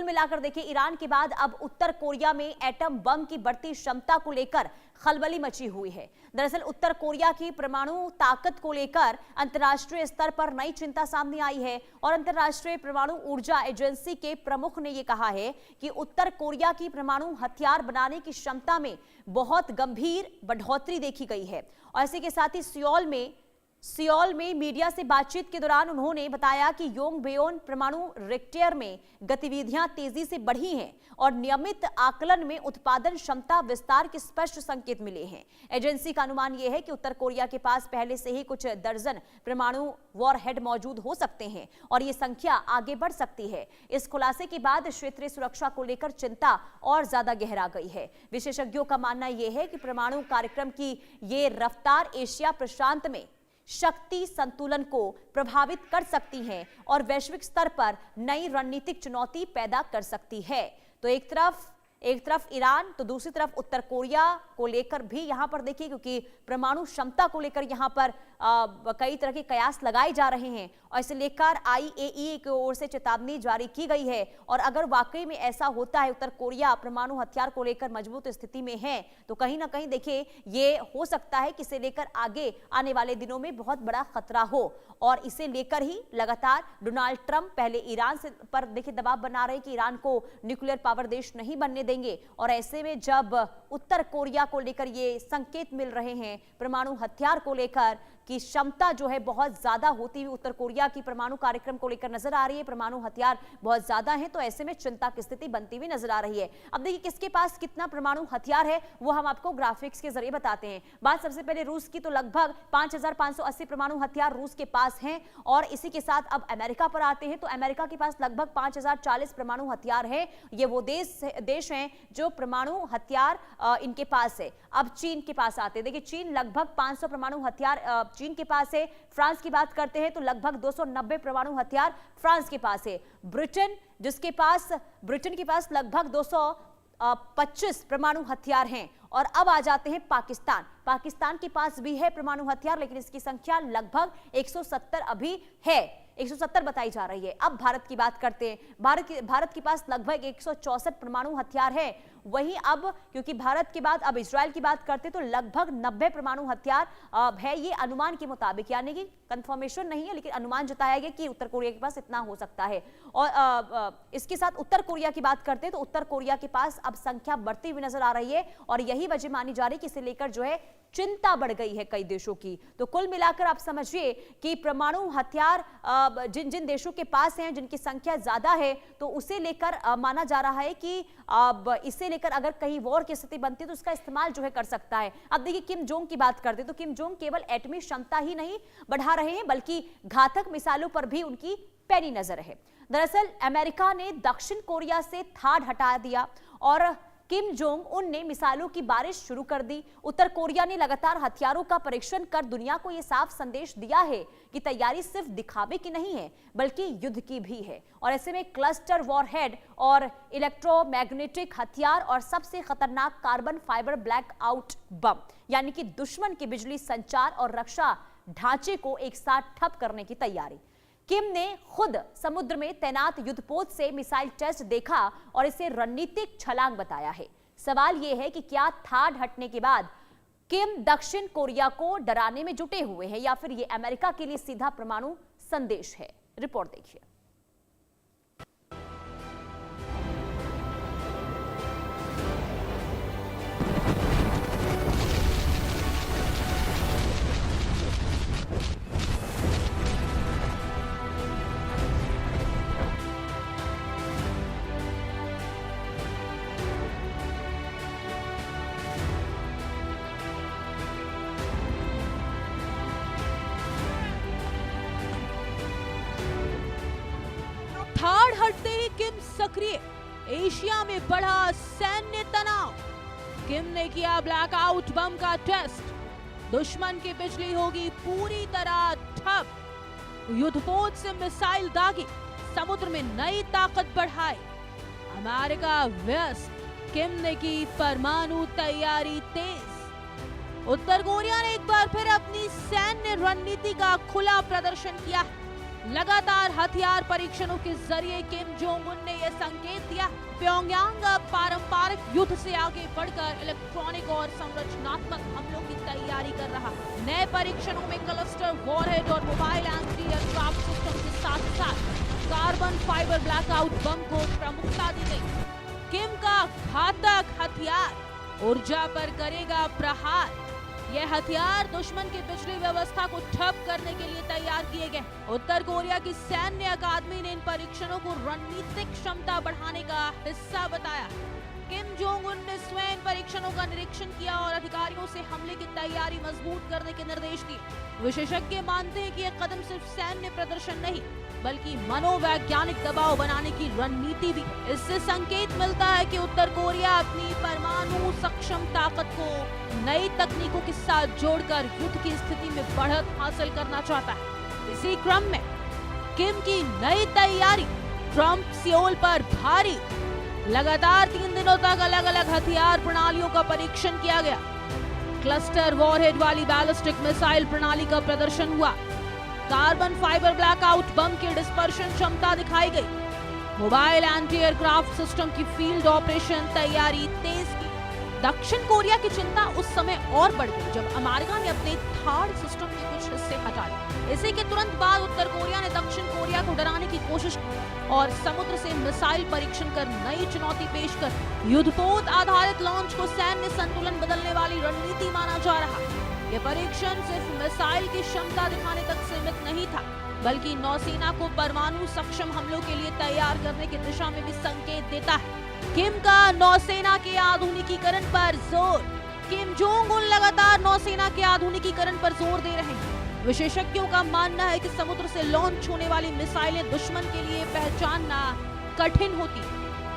मिलाकर देखिए, ईरान के बाद अब उत्तर कोरिया में एटम बम की बढ़ती क्षमता को लेकर खलबली मची हुई है। दरअसल उत्तर कोरिया की परमाणु ताकत को लेकर अंतर्राष्ट्रीय स्तर पर नई चिंता सामने आई है और अंतर्राष्ट्रीय परमाणु ऊर्जा एजेंसी के प्रमुख ने यह कहा है कि उत्तर कोरिया की परमाणु हथियार बनाने की क्षमता में बहुत गंभीर बढ़ोतरी देखी गई है। और इसी के साथ ही सियोल में मीडिया से बातचीत के दौरान उन्होंने बताया कि योंगबयोन परमाणु रिएक्टर में गतिविधियां तेजी से बढ़ी हैं और नियमित आकलन में उत्पादन क्षमता विस्तार के स्पष्ट संकेत मिले हैं। एजेंसी का अनुमान यह है कि उत्तर कोरिया के पास पहले से ही कुछ दर्जन परमाणु वॉरहेड मौजूद हो सकते हैं और ये संख्या आगे बढ़ सकती है। इस खुलासे के बाद क्षेत्रीय सुरक्षा को लेकर चिंता और ज्यादा गहरा गई है। विशेषज्ञों का मानना यह है कि परमाणु कार्यक्रम की ये रफ्तार एशिया प्रशांत में शक्ति संतुलन को प्रभावित कर सकती हैं और वैश्विक स्तर पर नई रणनीतिक चुनौती पैदा कर सकती है। तो एक तरफ ईरान तो दूसरी तरफ उत्तर कोरिया को लेकर भी यहां पर देखिए, क्योंकि परमाणु क्षमता को लेकर यहां पर कई तरह के कयास लगाए जा रहे हैं और इसे लेकर IAEA की ओर से चेतावनी जारी की गई है। और अगर वाकई में ऐसा होता है, उत्तर कोरिया परमाणु हथियार को लेकर मजबूत स्थिति में है, तो कहीं ना कहीं देखिए ये हो सकता है कि इसे लेकर आगे आने वाले दिनों में बहुत बड़ा खतरा हो। और इसे लेकर ही लगातार डोनाल्ड ट्रंप पहले ईरान से पर देखिए दबाव बना रहे कि ईरान को न्यूक्लियर पावर देश नहीं बनने देंगे। और ऐसे में जब उत्तर कोरिया को लेकर ये संकेत मिल रहे हैं परमाणु हथियार को लेकर की क्षमता जो है बहुत ज्यादा होती हुई उत्तर कोरिया की परमाणु कार्यक्रम को लेकर नजर आ रही है, परमाणु हथियार बहुत ज्यादा है, तो ऐसे में चिंता की स्थिति बनती हुई नजर आ रही है। अब देखिए किसके पास कितना परमाणु हथियार है वो हम आपको ग्राफिक्स के जरिए बताते हैं। बात सबसे पहले रूस की, तो लगभग 5580 परमाणु हथियार रूस के पास हैं। और इसी के साथ अब अमेरिका पर आते हैं, तो अमेरिका के पास लगभग 5040 परमाणु हथियार है। ये वो देश हैं जो परमाणु हथियार इनके पास है। अब चीन के पास आते हैं, देखिए चीन लगभग 500 परमाणु हथियार चीन के पास है। फ्रांस की बात करते हैं तो लगभग 290 परमाणु हथियार फ्रांस के पास है। ब्रिटेन के पास लगभग 225 परमाणु हथियार हैं। और अब आ जाते हैं पाकिस्तान के पास भी है परमाणु हथियार, लेकिन इसकी संख्या लगभग 170 अभी है, 170 बताई जा रही है। अब भारत की बात करते हैं, भारत के पास लगभग 164 परमाणु हथियार है। वहीं अब क्योंकि भारत के बाद अब इजराइल की बात करते हैं तो लगभग 90 परमाणु हथियार है, ये अनुमान के मुताबिक, यानी कि कंफर्मेशन नहीं है लेकिन अनुमान जताया गया कि उत्तर कोरिया के पास इतना हो सकता है। और इसके साथ उत्तर कोरिया की बात करते हैं तो उत्तर कोरिया के पास अब संख्या बढ़ती हुई नजर आ रही है और यही वजह मानी जा रही है कि इसे लेकर जो है चिंता बढ़ गई है कई देशों की। तो कुल मिलाकर आप समझिए कि परमाणु हथियार जिन देशों के पास हैं, जिनकी संख्या ज्यादा है, तो उसे लेकर माना जा रहा है कि इसे लेकर अगर कहीं वॉर की स्थिति बनती है तो उसका इस्तेमाल जो है कर सकता है। अब देखिए किम जोंग की बात करते हैं तो किम जोंग केवल एटमी क्षमता ही नहीं बढ़ा रहे हैं बल्कि घातक मिसाइलों पर भी उनकी पैनी नजर है। दरअसल अमेरिका ने दक्षिण कोरिया से थाड हटा दिया और किम जोंग उन ने मिसाइलों की बारिश शुरू कर दी। उत्तर कोरिया ने लगातार हथियारों का परीक्षण कर दुनिया को यह साफ संदेश दिया है कि तैयारी सिर्फ दिखावे की नहीं है बल्कि युद्ध की भी है। और ऐसे में क्लस्टर वॉरहेड और इलेक्ट्रोमैग्नेटिक हथियार और सबसे खतरनाक कार्बन फाइबर ब्लैक आउट बम, यानी कि दुश्मन के बिजली संचार और रक्षा ढांचे को एक साथ ठप करने की तैयारी। किम ने खुद समुद्र में तैनात युद्धपोत से मिसाइल टेस्ट देखा और इसे रणनीतिक छलांग बताया है। सवाल यह है कि क्या थाड हटने के बाद किम दक्षिण कोरिया को डराने में जुटे हुए हैं या फिर यह अमेरिका के लिए सीधा परमाणु संदेश है। रिपोर्ट देखिए। थाड हटते ही किम सक्रिय, एशिया में बढ़ा सैन्य तनाव। किम ने किया ब्लैकआउट बम का टेस्ट, दुश्मन की बिजली होगी पूरी तरह ठप। युद्धपोत से मिसाइल दागी, समुद्र में नई ताकत बढ़ाई। अमेरिका व्यस्त, किम ने की परमाणु तैयारी तेज। उत्तर कोरिया ने एक बार फिर अपनी सैन्य रणनीति का खुला प्रदर्शन किया। लगातार हथियार परीक्षणों के जरिए किम जोंग उन ने यह संकेत दिया, प्योंगयांग अब पारंपरिक युद्ध से आगे बढ़कर इलेक्ट्रॉनिक और संरचनात्मक हमलों की तैयारी कर रहा है। नए परीक्षणों में क्लस्टर वॉरहेड और मोबाइल एंटी एयरक्राफ्ट सिस्टम के साथ साथ कार्बन फाइबर ब्लैकआउट बम को प्रमुखता दी गई। किम का घातक हथियार ऊर्जा पर करेगा प्रहार। यह हथियार दुश्मन की बिजली व्यवस्था को ठप करने के लिए तैयार किए गए। उत्तर कोरिया की सैन्य अकादमी ने इन परीक्षणों को रणनीतिक क्षमता बढ़ाने का हिस्सा बताया। किम जोंग उन ने स्वयं परीक्षणों का निरीक्षण किया और अधिकारियों से हमले की तैयारी मजबूत करने के निर्देश दिए। विशेषज्ञ मानते हैं कि यह कदम सिर्फ सैन्य प्रदर्शन नहीं बल्कि मनोवैज्ञानिक दबाव बनाने की रणनीति भी। इससे संकेत मिलता है कि उत्तर कोरिया अपनी परमाणु सक्षम ताकत को नई तकनीकों के साथ जोड़कर युद्ध की स्थिति में बढ़त हासिल करना चाहता है। इसी क्रम में किम की नई तैयारी, ट्रंप सियोल पर भारी। लगातार 3 दिनों तक अलग अलग हथियार प्रणालियों का परीक्षण किया गया। क्लस्टर वॉरहेड वाली बैलिस्टिक मिसाइल प्रणाली का प्रदर्शन हुआ। कार्बन फाइबर ब्लैकआउट बम की डिस्पर्शन क्षमता दिखाई गई। मोबाइल एंटी एयरक्राफ्ट सिस्टम की फील्ड ऑपरेशन तैयारी तेज की। दक्षिण कोरिया की चिंता उस समय और बढ़ गई जब अमेरिका ने अपने थार्ड सिस्टम के कुछ हिस्से हटा लिए। इसी के तुरंत बाद उत्तर कोरिया ने दक्षिण कोरिया को डराने की कोशिश की और समुद्र से मिसाइल परीक्षण कर नई चुनौती पेश कर युद्धपोत आधारित लॉन्च को सैन्य संतुलन बदलने वाली रणनीति माना जा रहा। यह परीक्षण सिर्फ मिसाइल की क्षमता दिखाने तक सीमित नहीं था बल्कि नौसेना को परमाणु सक्षम हमलों के लिए तैयार करने की दिशा में भी संकेत देता है। किम का नौसेना के आधुनिकीकरण पर जोर। किम जोंग उन लगातार नौसेना के आधुनिकीकरण पर जोर दे रहे हैं। विशेषज्ञों का मानना है कि समुद्र से लॉन्च होने वाली मिसाइलें दुश्मन के लिए पहचानना कठिन होती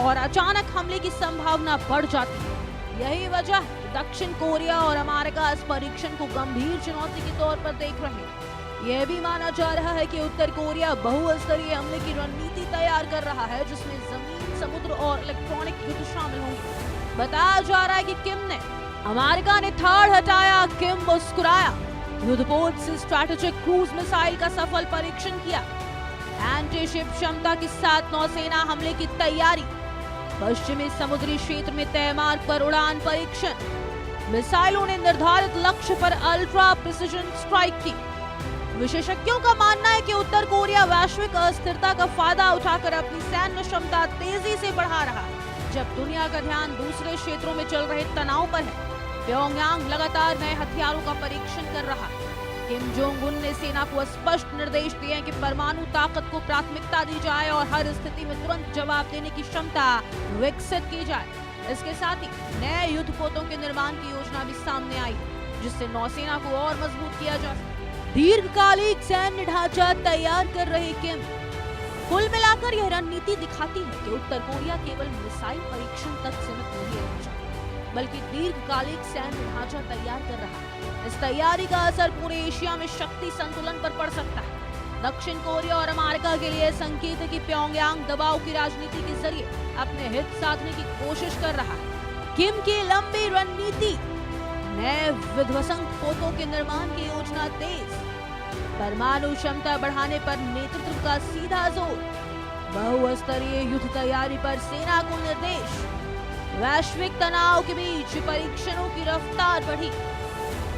और अचानक हमले की संभावना बढ़ जाती है। यही वजह है कि दक्षिण कोरिया और अमेरिका इस परीक्षण को गंभीर चुनौती के तौर पर देख रहे हैं। यह भी माना जा रहा है कि उत्तर कोरिया बहुस्तरीय हमले की रणनीति तैयार कर रहा है जिसमें जमीन, समुद्र और इलेक्ट्रॉनिक युद्ध शामिल होंगे। बताया जा रहा है कि किम ने अमेरिका ने थाड़ हटाया, किम मुस्कुराया। युद्धपोत से स्ट्रैटेजिक क्रूज मिसाइल का सफल परीक्षण किया। एंटी शिप क्षमता के साथ नौसेना हमले की तैयारी। पश्चिमी समुद्री क्षेत्र में तय मार्ग पर उड़ान परीक्षण। मिसाइलों ने निर्धारित लक्ष्य पर अल्ट्रा प्रिसिजन स्ट्राइक की। विशेषज्ञों का मानना है कि उत्तर कोरिया वैश्विक अस्थिरता का फायदा उठाकर अपनी सैन्य क्षमता तेजी से बढ़ा रहा है। जब दुनिया का ध्यान दूसरे क्षेत्रों में चल रहे तनाव पर है, प्योंगयांग लगातार नए हथियारों का परीक्षण कर रहा है। किम जोंग उन ने सेना को स्पष्ट निर्देश दिए हैं कि परमाणु ताकत को प्राथमिकता दी जाए और हर स्थिति में तुरंत जवाब देने की क्षमता विकसित की जाए। इसके साथ ही नए युद्धपोतों के निर्माण की योजना भी सामने आई जिससे नौसेना को और मजबूत किया जा सके। दीर्घकालिक सैन्य ढांचा तैयार कर रहे किम। कुल मिलाकर यह रणनीति दिखाती है कि उत्तर कोरिया केवल मिसाइल परीक्षण तक सीमित नहीं रहना चाहता बल्कि दीर्घकालिक सैन्य ढांचा तैयार कर रहा है। इस तैयारी का असर पूरे एशिया में शक्ति संतुलन पर पड़ सकता है। दक्षिण कोरिया और अमेरिका के लिए संकेत है कि प्योंगयांग दबाव की राजनीति के जरिए अपने हित साधने की कोशिश कर रहा है। किम की लंबी रणनीति, नए विध्वंसक पोतों के निर्माण की योजना तेज, परमाणु क्षमता बढ़ाने पर नेतृत्व का सीधा जोर, बहुस्तरीय युद्ध तैयारी पर सेना को निर्देश। वैश्विक तनाव के बीच परीक्षणों की रफ्तार बढ़ी।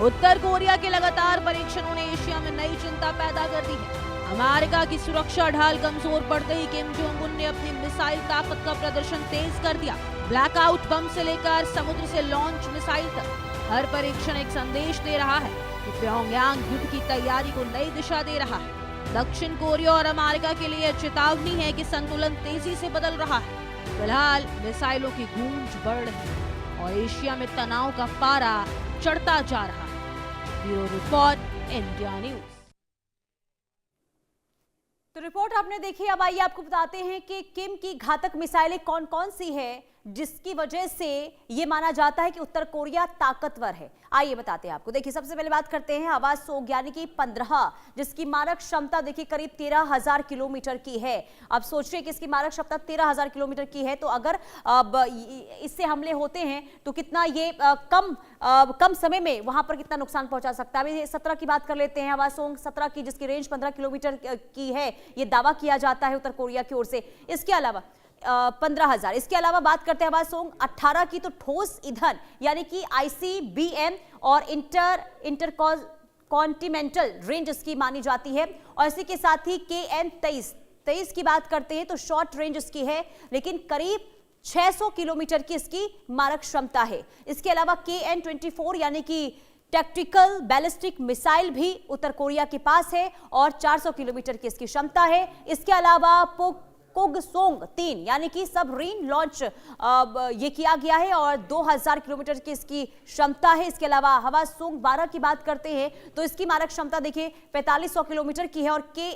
उत्तर कोरिया के लगातार परीक्षणों ने एशिया में नई चिंता पैदा कर दी है। अमेरिका की सुरक्षा ढाल कमजोर पड़ते ही किम जोंग उन ने अपनी मिसाइल ताकत का प्रदर्शन तेज कर दिया। ब्लैकआउट बम से लेकर समुद्र से लॉन्च मिसाइल तक हर परीक्षण एक संदेश दे रहा है कि प्योंगयांग युद्ध की तैयारी को नई दिशा दे रहा है। दक्षिण कोरिया और अमेरिका के लिए चेतावनी है कि संतुलन तेजी से बदल रहा है। फिलहाल मिसाइलों की गूंज बढ़ रही है और एशिया में तनाव का पारा चढ़ता जा रहा है। Bureau report, India news. तो रिपोर्ट आपने देखी, अब आइए आपको बताते हैं कि किम की घातक मिसाइलें कौन कौन सी है जिसकी वजह से ये माना जाता है कि उत्तर कोरिया ताकतवर है। आइए बताते हैं आपको। देखिए, सबसे पहले बात करते हैं हवा सोग यानी कि 15, जिसकी मारक क्षमता देखिए करीब 13,000 किलोमीटर की है। अब सोच रहे कि इसकी मारक क्षमता 13,000 किलोमीटर की है, तो अगर अब इससे हमले होते हैं तो कितना ये कम समय में वहां पर कितना नुकसान पहुंचा सकता है। अभी 17 की बात कर लेते हैं, हवा सोंग 17 की, जिसकी रेंज 15 किलोमीटर की है, ये दावा किया जाता है उत्तर कोरिया की ओर से। इसके अलावा 15,000। इसके अलावा बात करते हैं हवासोंग 18 की, तो ठोस ईंधन यानी कि ICBM और इंटर कॉन्टिनेंटल रेंज इसकी मानी जाती है। और इसी के साथ ही KN-23 की बात करते हैं तो शॉर्ट रेंज इसकी है, लेकिन करीब 600 किलोमीटर की इसकी मारक क्षमता है। इसके अलावा KN-24 यानी कि टैक्टिकल बैलिस्टिक मिसाइल भी उत्तर कोरिया के पास है और 400 किलोमीटर की इसकी क्षमता है। इसके अलावा कोगसोंग 3 यानी कि सबमरीन लॉन्च ये किया गया है और 2000 किलोमीटर की इसकी क्षमता है। इसके अलावा हवासोंग 12 की बात करते हैं तो इसकी मारक क्षमता देखिए 4500 किलोमीटर की है और